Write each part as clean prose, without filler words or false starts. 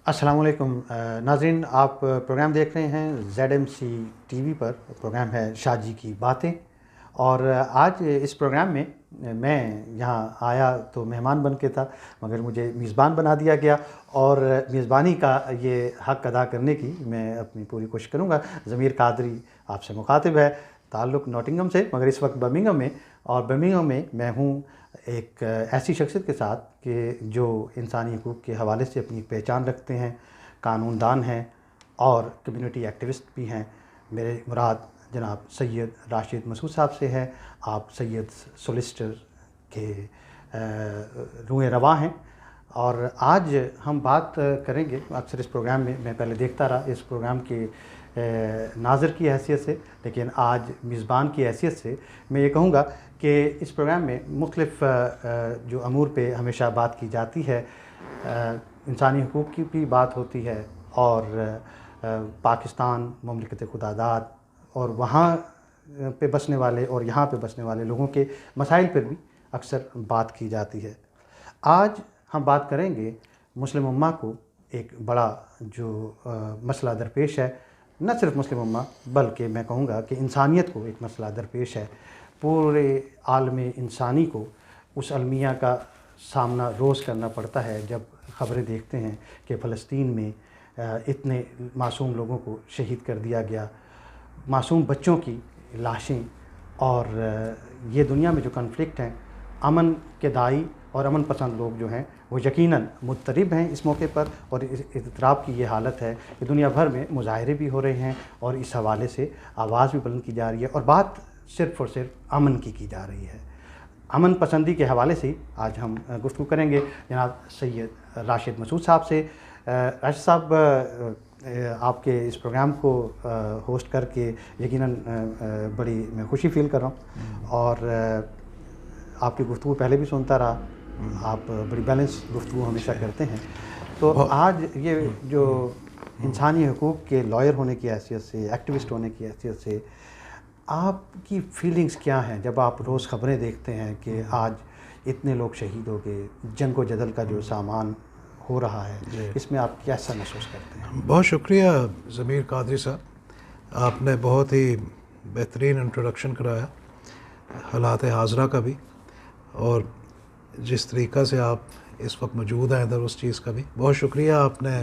अस्सलाम वालेकुम नाज़रीन, आप प्रोग्राम देख रहे हैं ZMC टीवी पर। प्रोग्राम है शाजी की बातें। और आज इस प्रोग्राम में मैं यहाँ आया तो मेहमान बन के था, मगर मुझे मेज़बान बना दिया गया और मेज़बानी का ये हक़ अदा करने की मैं अपनी पूरी कोशिश करूँगा। ज़मीर कादरी आपसे मुखातिब है, ताल्लुक़ नॉटिंघम से, मगर इस वक्त बर्मिंघम में। और बर्मिंघम में मैं हूँ एक ऐसी शख्सियत के साथ कि जो इंसानी हकूक़ के हवाले से अपनी पहचान रखते हैं, कानूनदान हैं और कम्युनिटी एक्टिविस्ट भी हैं। मेरे मुराद जनाब सैयद राशिद मसूद साहब से है। आप सैयद सोलिसिटर के रूए रवा हैं। और आज हम बात करेंगे, अक्सर इस प्रोग्राम में मैं पहले देखता रहा इस प्रोग्राम के नाज़िर की हैसियत से, लेकिन आज मेज़बान की हैसियत से मैं ये कहूँगा कि इस प्रोग्राम में मुख्तलिफ़ जो अमूर पे हमेशा बात की जाती है, इंसानी हकूक़ की भी बात होती है और पाकिस्तान मुमलिकत खुदादाद और वहाँ पे बसने वाले और यहाँ पे बसने वाले लोगों के मसाइल पर भी अक्सर बात की जाती है। आज हम बात करेंगे मुस्लिम उम्मा को एक बड़ा जो मसला दरपेश है, न सिर्फ मुस्लिम उम्मा बल्कि मैं कहूँगा कि इंसानियत को एक मसला दरपेश है। पूरे आलम इंसानी को उस अलमिया का सामना रोज़ करना पड़ता है जब ख़बरें देखते हैं कि फ़लस्तीन में इतने मासूम लोगों को शहीद कर दिया गया, मासूम बच्चों की लाशें। और ये दुनिया में जो कन्फ्लिक्ट हैं, अमन के दाई और अमन पसंद लोग जो हैं वो यकीनन मुत्तरिब हैं इस मौके पर। और इस इज़्तिराब की ये हालत है कि दुनिया भर में मुज़ाहरे भी हो रहे हैं और इस हवाले से आवाज़ भी बुलंद की जा रही है और बात सिर्फ़ और सिर्फ अमन की जा रही है। अमन पसंदी के हवाले से आज हम गुफ्तगू करेंगे जनाब सैयद राशिद मसूद साहब से। राशिद साहब, आपके इस प्रोग्राम को होस्ट करके यकीनन बड़ी मैं खुशी फ़ील कर रहा हूँ और आपकी गुफ्तगू पहले भी सुनता रहा। आप बड़ी बैलेंस गुफ्तगू हमेशा करते हैं। तो आज ये जो इंसानी हकूक़ के लॉयर होने की हैसियत से, एक्टिविस्ट होने की हैसियत से, आपकी फीलिंग्स क्या हैं जब आप रोज़ ख़बरें देखते हैं कि आज इतने लोग शहीद हो गए, जंग व जदल का जो सामान हो रहा है, इसमें आप कैसा महसूस करते हैं? बहुत शुक्रिया ज़मीर कादरी साहब, आपने बहुत ही बेहतरीन इंट्रोडक्शन कराया हालात हाज़रा का भी, और जिस तरीक़ा से आप इस वक्त मौजूद हैं इधर उस चीज़ का भी बहुत शुक्रिया। आपने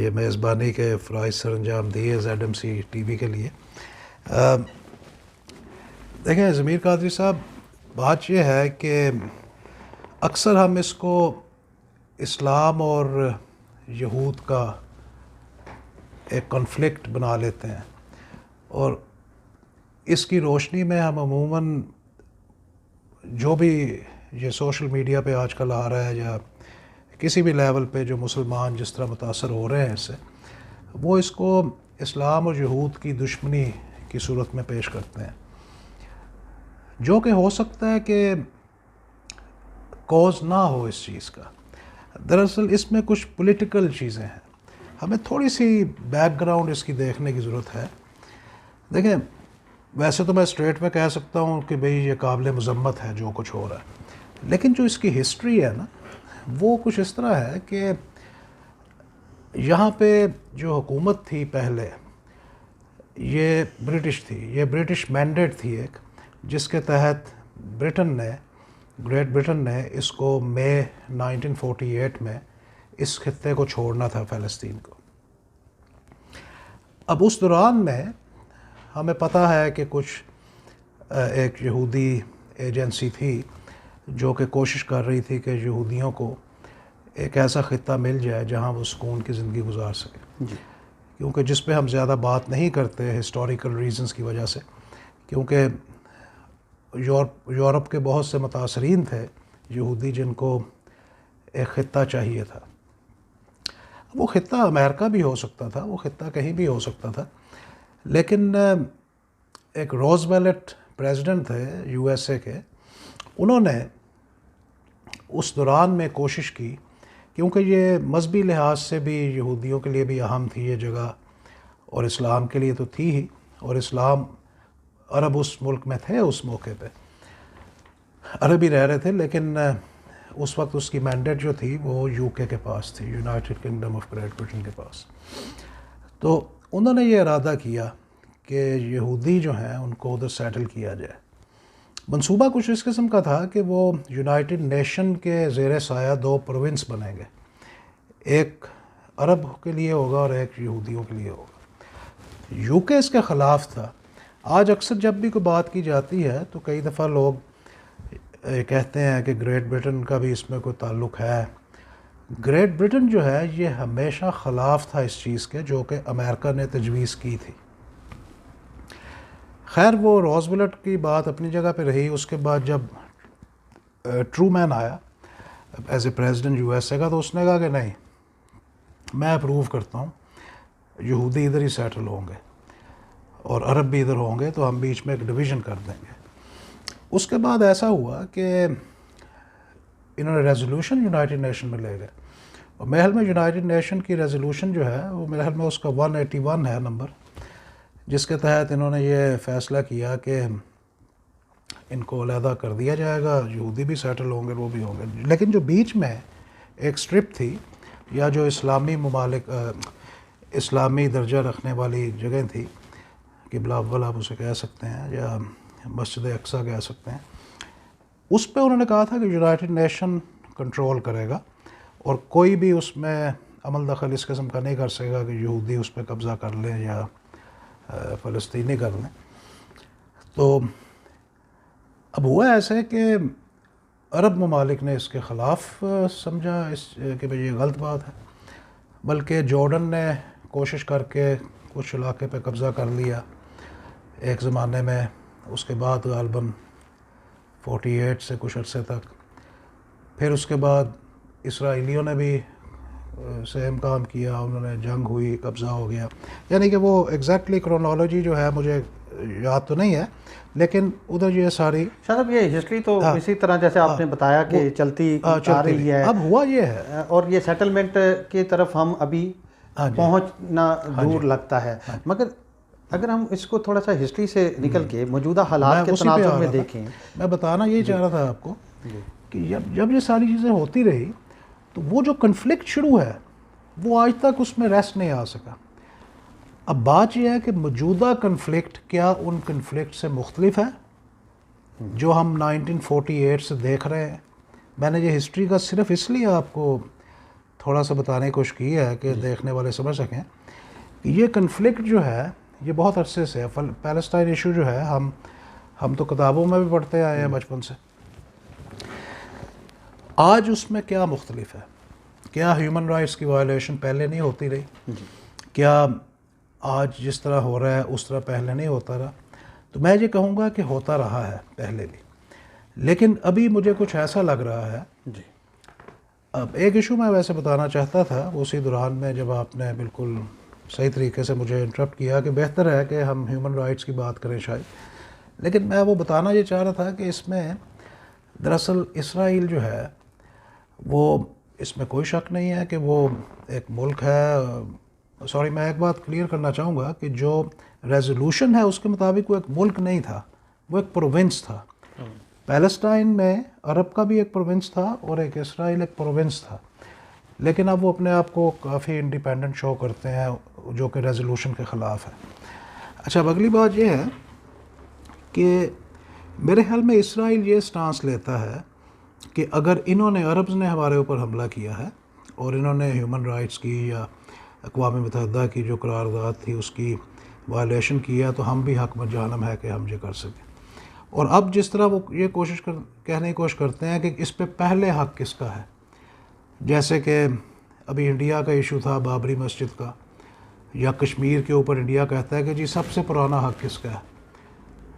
ये मेज़बानी के फ़राइज़ सर अंजाम दिए ZMC टीवी के लिए। देखें ज़मीर कादरी साहब, बात यह है कि अक्सर हम इसको इस्लाम और यहूद का एक कॉन्फ्लिक्ट बना लेते हैं और इसकी रोशनी में हम अमूमन जो भी ये सोशल मीडिया पे आजकल आ रहा है या किसी भी लेवल पे जो मुसलमान जिस तरह मुतासर हो रहे हैं इससे, वो इसको इस्लाम और यहूद की दुश्मनी की सूरत में पेश करते हैं, जो कि हो सकता है कि कॉज ना हो इस चीज़ का। दरअसल इसमें कुछ पॉलिटिकल चीज़ें हैं, हमें थोड़ी सी बैकग्राउंड इसकी देखने की ज़रूरत है। देखें, वैसे तो मैं स्ट्रेट में कह सकता हूँ कि भाई ये काबिल मज़म्मत है जो कुछ हो रहा है, लेकिन जो इसकी हिस्ट्री है ना, वो कुछ इस तरह है कि यहाँ पे जो हुकूमत थी पहले, ये ब्रिटिश थी, ये ब्रिटिश मैंडेट थी एक, जिसके तहत ग्रेट ब्रिटेन ने इसको मई 1948 में इस खित्ते को छोड़ना था, फ़लस्तीन को। अब उस दौरान में हमें पता है कि कुछ एक यहूदी एजेंसी थी जो कि कोशिश कर रही थी कि यहूदियों को एक ऐसा ख़ित्ता मिल जाए जहां वो सुकून की ज़िंदगी गुजार सकें, क्योंकि जिस पे हम ज़्यादा बात नहीं करते हिस्टोरिकल रीज़न्स की वजह से, क्योंकि यूरोप के बहुत से मुतासरीन थे यहूदी जिनको एक ख़ित्ता चाहिए था। वो ख़ित्ता अमेरिका भी हो सकता था, वो ख़ित्ता कहीं भी हो सकता था, लेकिन एक रोज़वेल्ट प्रेसिडेंट थे USA के, उन्होंने उस दौरान में कोशिश की, क्योंकि ये मजहबी लिहाज से भी यहूदियों के लिए भी अहम थी ये जगह और इस्लाम के लिए तो थी ही, और इस्लाम अरब उस मुल्क में थे, उस मौके पे अरब ही रह रहे थे, लेकिन उस वक्त उसकी मैंडेट जो थी वो यूके के पास थी, United kingdom of great Britain के पास। तो उन्होंने ये इरादा किया कि यहूदी जो हैं उनको उधर सेटल किया जाए। मंसूबा कुछ इस किस्म का था कि वो यूनाइटेड नेशन के ज़ेर साया 2 प्रोविंस बनेंगे, एक अरब के लिए होगा और एक यहूदियों के लिए होगा। यूके इसके ख़िलाफ़ था। आज अक्सर जब भी कोई बात की जाती है तो कई दफ़ा लोग कहते हैं कि ग्रेट ब्रिटेन का भी इसमें कोई ताल्लुक़ है। ग्रेट ब्रिटेन जो है ये हमेशा ख़िलाफ़ था इस चीज़ के जो कि अमेरिका ने तजवीज़ की थी। खैर वो रोज़वेल्ट की बात अपनी जगह पे रही। उसके बाद जब ट्रूमैन आया एज ए प्रेसिडेंट यूएसए का, तो उसने कहा कि नहीं, मैं अप्रूव करता हूँ यहूदी इधर ही सेटल होंगे और अरब भी इधर होंगे, तो हम बीच में एक डिवीज़न कर देंगे। उसके बाद ऐसा हुआ कि इन्होंने रेजोल्यूशन यूनाइटेड नेशन में ले गए और मेरे ख्याल में यूनाइटेड नेशन की रेजोल्यूशन जो है वो मेरे ख्याल में उसका 181 है नंबर, जिसके तहत इन्होंने ये फ़ैसला किया कि इनको अलहदा कर दिया जाएगा, यहूदी भी सेटल होंगे, वो भी होंगे। लेकिन जो बीच में एक स्ट्रिप थी या जो इस्लामी ममालिक इस्लामी दर्जा रखने वाली जगह थी, क़िबला अव्वल आप उसे कह सकते हैं या मस्जिद अक्सा कह सकते हैं, उस पर उन्होंने कहा था कि यूनाइटेड नेशन कंट्रोल करेगा और कोई भी उसमें अमल दखल इस किस्म का नहीं कर सकेगा कि यहूदी उस पर कब्ज़ा कर लें या फ़लस्तीनी कर लें। तो अब हुआ ऐसे कि अरब ममालिक ने इसके ख़िलाफ़ समझा इस कि भाई ये गलत बात है, बल्कि जॉर्डन ने कोशिश करके कुछ इलाके पे कब्ज़ा कर लिया एक ज़माने में। उसके बाद ग़ालिबन 48 से कुछ अरसे तक, फिर उसके बाद इसराइलियों ने भी सेम काम किया, उन्होंने जंग हुई, कब्ज़ा हो गया। यानी कि वो एग्जैक्टली क्रोनोलॉजी जो है मुझे याद तो नहीं है, लेकिन उधर ये सारी शायद ये हिस्ट्री तो इसी तरह जैसे आपने बताया कि चलती आ रही है। अब हुआ ये है और ये सेटलमेंट की तरफ हम अभी पहुंचना दूर लगता है। मगर अगर हम इसको थोड़ा सा हिस्ट्री से निकल के मौजूदा हालात के तनाजुर में देखें, मैं बताना ये चाह रहा था आपको कि जब ये सारी चीज़ें होती रही तो वो जो कन्फ्लिक्ट शुरू है वो आज तक उसमें रेस्ट नहीं आ सका। अब बात यह है कि मौजूदा कन्फ्लिक्ट क्या उन कन्फ्लिक्ट से मुख्तलिफ है जो हम 1948 से देख रहे हैं। मैंने ये हिस्ट्री का सिर्फ इसलिए आपको थोड़ा सा बताने की कोशिश की है कि देखने वाले समझ सकें कि ये कन्फ्लिक्ट जो है ये बहुत अरसे से है। पैलेस्टाइन इशू जो है हम तो किताबों में भी पढ़ते आए हैं बचपन से। आज उसमें क्या मुख्तलिफ है? क्या ह्यूमन राइट्स की वायलेशन पहले नहीं होती रही? क्या आज जिस तरह हो रहा है उस तरह पहले नहीं होता रहा? तो मैं ये कहूँगा कि होता रहा है पहले भी, लेकिन अभी मुझे कुछ ऐसा लग रहा है जी। अब एक इशू मैं वैसे बताना चाहता था उसी दौरान में जब आपने बिल्कुल सही तरीके से मुझे इंटरप्ट किया कि बेहतर है कि हम ह्यूमन राइट्स की बात करें शायद, लेकिन मैं वो बताना ये चाह रहा था कि इसमें दरअसल इसराइल जो है वो, इसमें कोई शक नहीं है कि वो एक मुल्क है। सॉरी, मैं एक बात क्लियर करना चाहूँगा कि जो रेजोल्यूशन है उसके मुताबिक वो एक मुल्क नहीं था, वो एक प्रोविंस था। पैलेस्टाइन में अरब का भी एक प्रोविंस था और एक इसराइल एक प्रोविंस था, लेकिन अब वो अपने आप को काफ़ी इंडिपेंडेंट शो करते हैं जो कि रेजोल्यूशन के ख़िलाफ़ है। अच्छा, अब अगली बात ये है कि मेरे ख्याल में इसराइल ये स्टांस लेता है कि अगर इन्होंने अरब्स ने हमारे ऊपर हमला किया है और इन्होंने ह्यूमन राइट्स की या अक़वाम मुत्तहिदा की जो करारदाद थी उसकी वायलेशन किया, तो हम भी हक़ में जानम है कि हम ये कर सकें। और अब जिस तरह वो ये कहने की कोशिश करते हैं कि इस पे पहले हक़ किसका है, जैसे कि अभी इंडिया का इशू था बाबरी मस्जिद का, या कश्मीर के ऊपर इंडिया कहता है कि जी सबसे पुराना हक़ किसका है,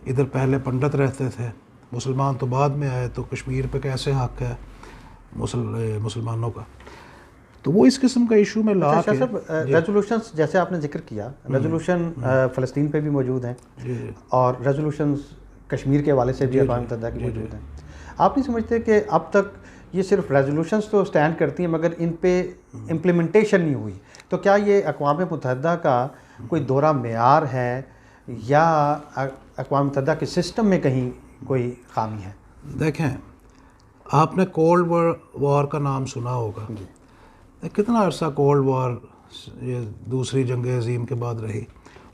इधर पहले पंडित रहते थे, मुसलमान तो बाद में आए, तो कश्मीर पे कैसे हक़ है मुसलमानों का। तो वो इस किस्म का इशू में ला के रेजोल्यूशंस जैसे आपने जिक्र किया, रेजोल्यूशन फ़लस्तीन पे भी मौजूद हैं और रेजोल्यूशंस कश्मीर के हवाले से भी अक़वाम मुत्तहिदा की मौजूद हैं। आप नहीं समझते कि अब तक ये सिर्फ रेजोल्यूशंस तो स्टैंड करती हैं मगर इन पे इम्प्लीमेंटेशन नहीं हुई? तो क्या ये अक़वाम मुत्तहिदा का कोई दोहरा मेयार है या अक़वाम मुत्तहिदा के सिस्टम में कहीं कोई खामी है? देखें, आपने कोल्ड वॉर का नाम सुना होगा। कितना अरसा कोल्ड वॉर ये दूसरी जंग अज़ीम के बाद रही।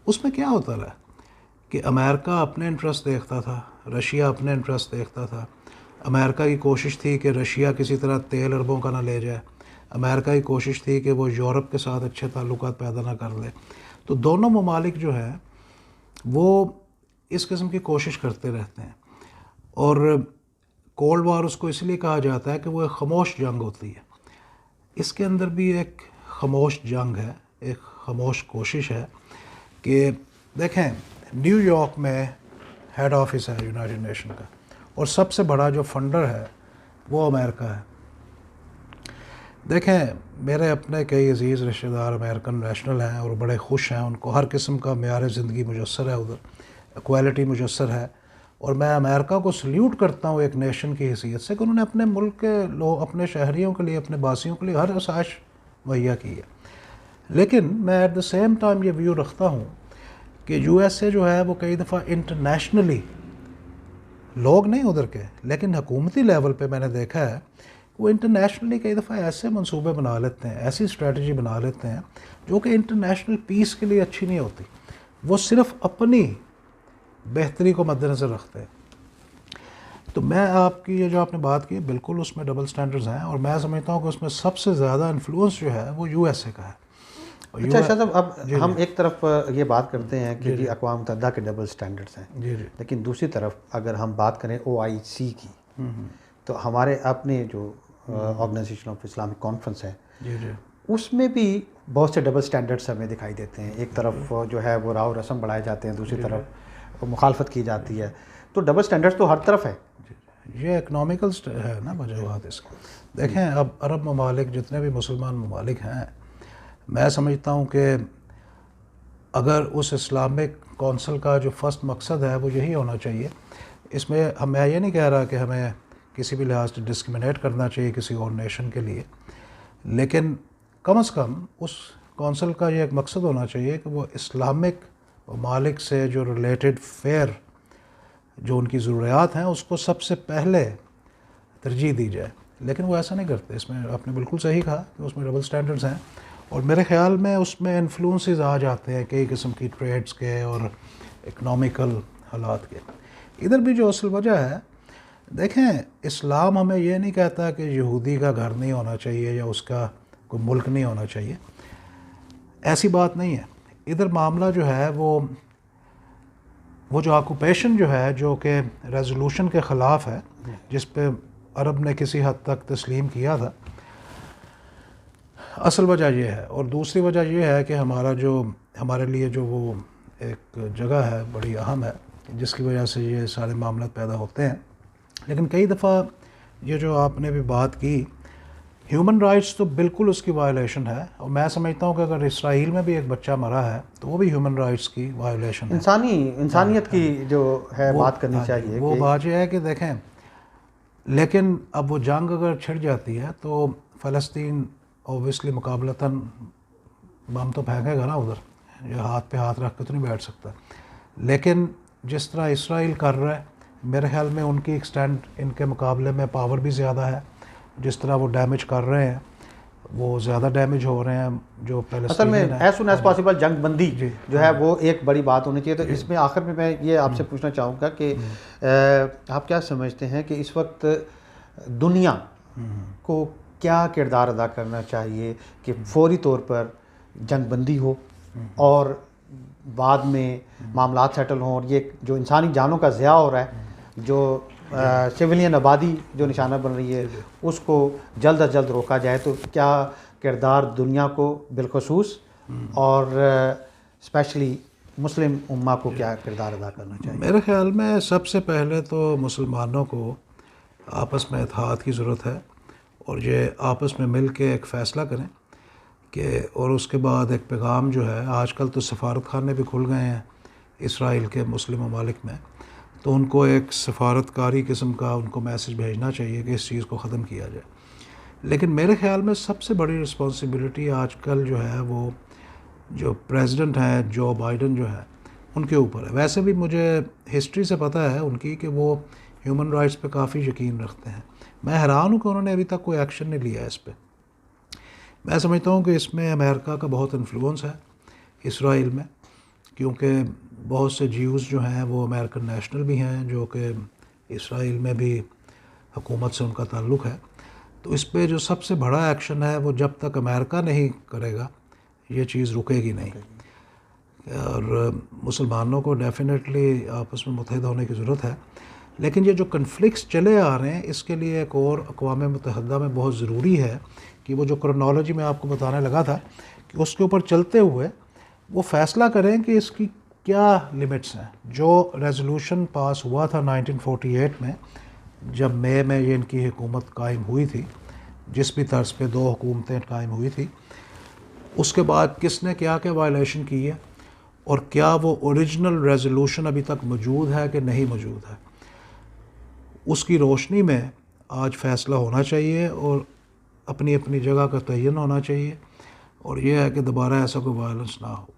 उसमें क्या होता रहा कि अमेरिका अपने इंटरेस्ट देखता था, रशिया अपने इंटरेस्ट देखता था। अमेरिका की कोशिश थी कि रशिया किसी तरह तेल अरबों का ना ले जाए। अमेरिका की कोशिश थी कि वो यूरोप के साथ अच्छे ताल्लुकात पैदा ना कर ले। तो दोनों ममालिक जो हैं वो इस किस्म की कोशिश करते रहते हैं। और कोल्ड वार उसको इसलिए कहा जाता है कि वो एक खामोश जंग होती है। इसके अंदर भी एक खामोश जंग है, एक खामोश कोशिश है कि देखें, न्यूयॉर्क में हेड ऑफिस है यूनाइटेड नेशन का, और सबसे बड़ा जो फंडर है वो अमेरिका है। देखें, मेरे अपने कई अजीज़ रिश्तेदार अमेरिकन नेशनल हैं और बड़े खुश हैं, उनको हर किस्म का मेयार ज़िंदगी मुयस्सर है, उधर इक्वालिटी मुयस्सर है। और मैं अमेरिका को सल्यूट करता हूँ एक नेशन की हैसियत से कि उन्होंने अपने मुल्क के लोग, अपने शहरियों के लिए, अपने बासियों के लिए हर आसाइश मुहैया की है। लेकिन मैं एट द सेम टाइम ये व्यू रखता हूँ कि यूएसए जो है वो कई दफ़ा इंटरनेशनली, लोग नहीं उधर के लेकिन हुकूमती लेवल पे मैंने देखा है वो इंटरनेशनली कई दफ़ा ऐसे मंसूबे बना लेते हैं, ऐसी स्ट्रेटजी बना लेते हैं जो कि इंटरनेशनल पीस के लिए अच्छी नहीं होती। वो सिर्फ अपनी बेहतरी को मद्देनज़र रखते हैं। तो मैं आपकी ये जो आपने बात की बिल्कुल उसमें डबल स्टैंडर्ड्स हैं, और मैं समझता हूँ कि उसमें सबसे ज़्यादा इन्फ्लुएंस जो है वो यूएसए का है। अच्छा शाह साहब, अब हम एक तरफ ये बात करते हैं कि अक़वाम मुत्तहिदा के डबल स्टैंडर्ड्स हैं, लेकिन दूसरी तरफ अगर हम बात करें OIC की, तो हमारे अपने जो ऑर्गेनाइजेशन ऑफ इस्लामिक कॉन्फ्रेंस है उसमें भी बहुत से डबल स्टैंडर्ड्स हमें दिखाई देते हैं। एक तरफ जो है वो राव रस्म बढ़ाए जाते हैं, दूसरी तरफ मुखालफत की जाती है। तो डबल स्टैंडर्ड्स तो हर तरफ है। ये इकनॉमिकल है ना वजूहात इसकी। देखें, अब अरब ममालिक जितने भी मुसलमान ममालिक हैं, मैं समझता हूँ कि अगर उस इस्लामिक कौंसिल का जो फ़र्स्ट मकसद है वो यही होना चाहिए। इसमें मैं ये नहीं कह रहा कि हमें किसी भी लिहाज से डिस्क्रिमिनेट करना चाहिए किसी और नेशन के लिए, लेकिन कम से कम उस कौंसिल का ये एक मकसद होना चाहिए कि वो इस्लामिक ममालिक से जो रिलेटेड फेयर जो उनकी ज़रूरियात हैं उसको सबसे पहले तरजीह दी जाए। लेकिन वो ऐसा नहीं करते। इसमें आपने बिल्कुल सही कहा कि उसमें डबल स्टैंडर्ड्स हैं, और मेरे ख़्याल में उसमें इन्फ्लुएंसेस आ जाते हैं कई किस्म की ट्रेड्स के और इकनॉमिकल हालात के। इधर भी जो असल वजह है, देखें, इस्लाम हमें ये नहीं कहता कि यहूदी का घर नहीं होना चाहिए या उसका कोई मुल्क नहीं होना चाहिए, ऐसी बात नहीं है। इधर मामला जो है वो जो ऑक्यूपेशन जो है, जो कि रेजोल्यूशन के ख़िलाफ़ है, जिस पे अरब ने किसी हद तक तस्लीम किया था, असल वजह ये है। और दूसरी वजह ये है कि हमारे लिए जो वो एक जगह है बड़ी अहम है, जिसकी वजह से ये सारे मामला पैदा होते हैं। लेकिन कई दफ़ा ये जो आपने भी बात की, ह्यूमन राइट्स तो बिल्कुल उसकी वायलेशन है, और मैं समझता हूँ कि अगर इसराइल में भी एक बच्चा मरा है तो वो भी ह्यूमन राइट्स की वायलेशन है। इंसानियत की जो है बात करनी चाहिए। वो बात यह है कि देखें, लेकिन अब वो जंग अगर छिड़ जाती है तो फ़लस्तीन ओबियसली मुकाबलतन बम तो फेंकेगा ना उधर, या हाथ पे हाथ रख के तो नहीं बैठ सकता। लेकिन जिस तरह इसराइल कर रहा है, मेरे ख्याल में उनकी एक्सटेंड इनके मुकाबले में पावर भी ज़्यादा है। जिस तरह वो डैमेज कर रहे हैं वो ज़्यादा डैमेज हो रहे हैं जो पहले। असल में एज सुन एज पॉसिबल जंग बंदी जो है वो एक बड़ी बात होनी चाहिए। तो इसमें आखिर में मैं ये आपसे पूछना चाहूँगा कि आप क्या समझते हैं कि इस वक्त दुनिया को क्या किरदार अदा करना चाहिए कि फौरी तौर पर जंग बंदी हो और बाद में मामलात सेटल हों, और ये जो इंसानी जानों का ज़िया हो रहा है, जो सिविलियन आबादी जो निशाना बन रही है, उसको जल्द अज जल्द रोका जाए। तो क्या किरदार दुनिया को बिलखसूस और स्पेशली मुस्लिम उम्मा को क्या किरदार अदा करना चाहिए? मेरे ख्याल में सबसे पहले तो मुसलमानों को आपस में इत्तेहाद की ज़रूरत है, और ये आपस में मिल के एक फ़ैसला करें कि, और उसके बाद एक पैगाम जो है, आजकल तो सफारत खाने भी खुल गए हैं इसराइल के मुस्लिम ममालिक में, तो उनको एक सफारतकारी किस्म का उनको मैसेज भेजना चाहिए कि इस चीज़ को ख़त्म किया जाए। लेकिन मेरे ख़्याल में सबसे बड़ी रिस्पॉन्सिबिलिटी आजकल जो है वो जो प्रेसिडेंट हैं जो बाइडन जो है उनके ऊपर है। वैसे भी मुझे हिस्ट्री से पता है उनकी कि वो ह्यूमन राइट्स पे काफ़ी यकीन रखते हैं, मैं हैरान हूँ कि उन्होंने अभी तक कोई एक्शन नहीं लिया है इस पर। मैं समझता हूँ कि इसमें अमेरिका का बहुत इन्फ्लुएंस है इसराइल में, क्योंकि बहुत से ज्यूज़ जो हैं वो अमेरिकन नेशनल भी हैं, जो कि इसराइल में भी हुकूमत से उनका ताल्लुक़ है। तो इस पे जो सबसे बड़ा एक्शन है वो जब तक अमेरिका नहीं करेगा ये चीज़ रुकेगी नहीं। और मुसलमानों को डेफिनेटली आपस में मुत्तहिद होने की ज़रूरत है। लेकिन ये जो कन्फ्लिक्ट्स चले आ रहे हैं इसके लिए एक और अक़वाम मुत्तहिदा में बहुत ज़रूरी है कि वो जो क्रोनोलॉजी में आपको बताने लगा था कि उसके ऊपर चलते हुए वो फ़ैसला करें कि इसकी क्या लिमिट्स हैं। जो रेजोल्यूशन पास हुआ था 1948 में, जब मई में ये इनकी हुकूमत कायम हुई थी, जिस भी तर्ज पे 2 हुकूमतें कायम हुई थी, उसके बाद किसने क्या क्या वायलेशन की है और क्या वो ओरिजिनल रेजोल्यूशन अभी तक मौजूद है कि नहीं मौजूद है, उसकी रोशनी में आज फ़ैसला होना चाहिए और अपनी अपनी जगह का तयन होना चाहिए। और ये है कि दोबारा ऐसा कोई वायलेंस ना हो।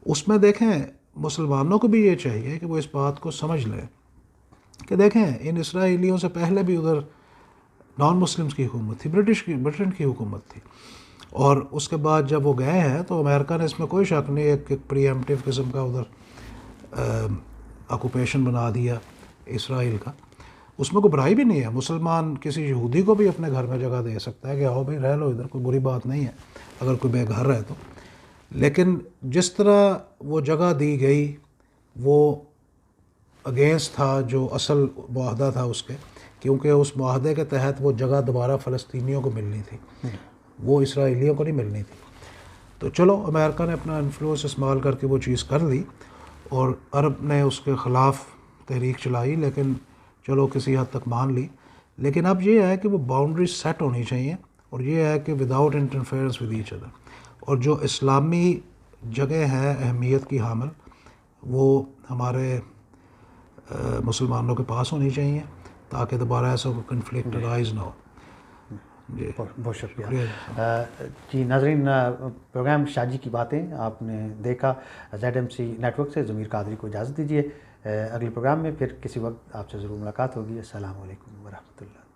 उसमें देखें मुसलमानों को भी ये चाहिए कि वो इस बात को समझ लें कि देखें इन इसराइलियों से पहले भी उधर नॉन मुस्लिम्स की हुकूमत थी, ब्रिटेन की हुकूमत थी, और उसके बाद जब वो गए हैं तो अमेरिका ने इसमें कोई शक नहीं एक प्रीएम्प्टिव किस्म का उधर ऑक्यूपेशन बना दिया इसराइल का। उसमें कोई बुराई भी नहीं है, मुसलमान किसी यहूदी को भी अपने घर में जगह दे सकता है कि आओ भाई रह लो इधर, कोई बुरी बात नहीं है अगर कोई बेघर है तो। लेकिन जिस तरह वो जगह दी गई वो अगेंस्ट था जो असल मुआहदा था उसके, क्योंकि उस मुआहदे के तहत वो जगह दोबारा फ़लस्तीनियों को मिलनी थी, वो इसराइलियों को नहीं मिलनी थी। तो चलो अमेरिका ने अपना इन्फ्लुएंस इस्तेमाल करके वो चीज़ कर ली और अरब ने उसके ख़िलाफ़ तहरीक चलाई, लेकिन चलो किसी हद तक मान ली। लेकिन अब ये है कि वो बाउंड्री सेट होनी चाहिए और ये है कि without interference with each other. और जो इस्लामी जगह है अहमियत की हामिल, वो हमारे मुसलमानों के पास होनी चाहिए ताकि दोबारा ऐसा कोई कन्फ्लिक्ट राइज ना हो। जी बहुत शुक्रिया जी। नाज़रीन, प्रोग्राम शाजी की बातें आपने देखा। ZMC नेटवर्क से ज़मीर कादरी को इजाज़त दीजिए। अगले प्रोग्राम में फिर किसी वक्त आपसे ज़रूर मुलाकात होगी। अस्सलामु अलैकुम व रहमतुल्लाह।